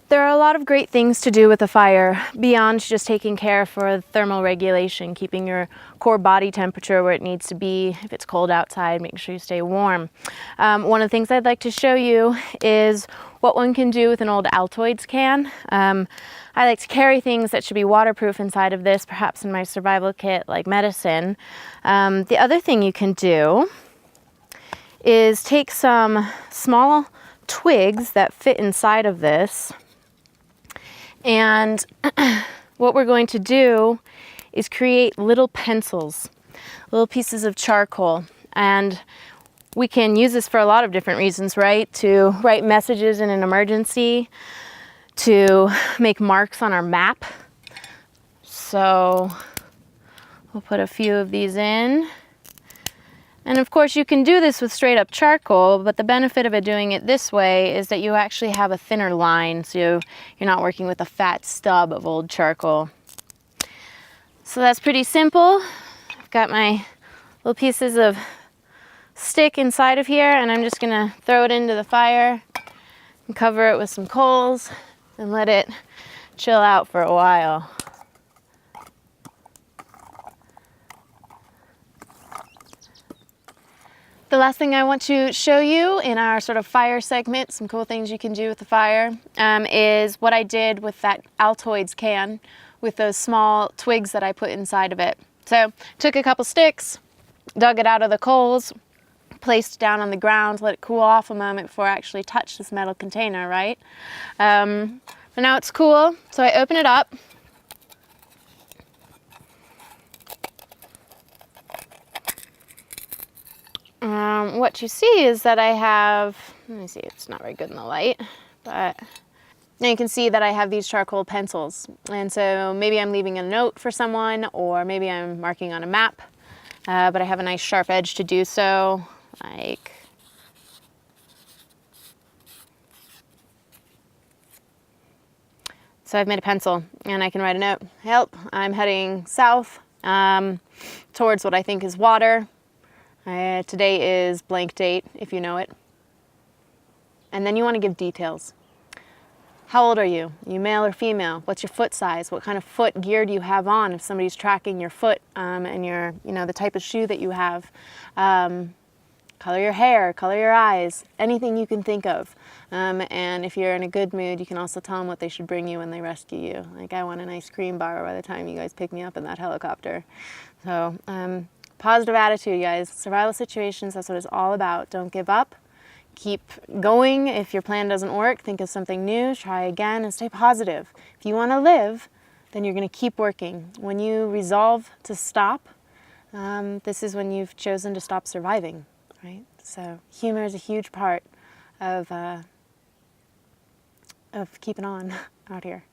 There are a lot of great things to do with a fire beyond just taking care for thermal regulation, keeping your core body temperature where it needs to be. If it's cold outside, making sure you stay warm. One of the things I'd like to show you is what one can do with an old Altoids can. I like to carry things that should be waterproof inside of this, perhaps in my survival kit, like medicine. The other thing you can do is take some small twigs that fit inside of this, and what we're going to do is create little pencils, little pieces of charcoal. And we can use this for a lot of different reasons, right? To write messages in an emergency, to make marks on our map. So we'll put a few of these in. And of course you can do this with straight up charcoal, but the benefit of it doing it this way is that you actually have a thinner line, so you're not working with a fat stub of old charcoal. So that's pretty simple. I've got my little pieces of stick inside of here, and I'm just gonna throw it into the fire and cover it with some coals and let it chill out for a while. The last thing I want to show you in our sort of fire segment, some cool things you can do with the fire, is what I did with that Altoids can with those small twigs that I put inside of it. So took a couple sticks, dug it out of the coals, placed it down on the ground, let it cool off a moment before I actually touched this metal container, right? But now it's cool, so I open it up. What you see is that I have, let me see, it's not very good in the light, but now you can see that I have these charcoal pencils. And so maybe I'm leaving a note for someone, or maybe I'm marking on a map, but I have a nice sharp edge to do so, like so I've made a pencil and I can write a note. Help, I'm heading south towards what I think is water. Today is blank date, if you know it. And then you want to give details. How old are you? Are you male or female? What's your foot size? What kind of foot gear do you have on if somebody's tracking your foot, and your, the type of shoe that you have? Color your hair, color your eyes, anything you can think of. And if you're in a good mood, you can also tell them what they should bring you when they rescue you. Like, I want an ice cream bar by the time you guys pick me up in that helicopter. So, positive attitude, guys. Survival situations, that's what it's all about. Don't give up. Keep going. If your plan doesn't work, think of something new, try again, and stay positive. If you want to live, then you're going to keep working. When you resolve to stop, this is when you've chosen to stop surviving, right? So humor is a huge part of keeping on out here.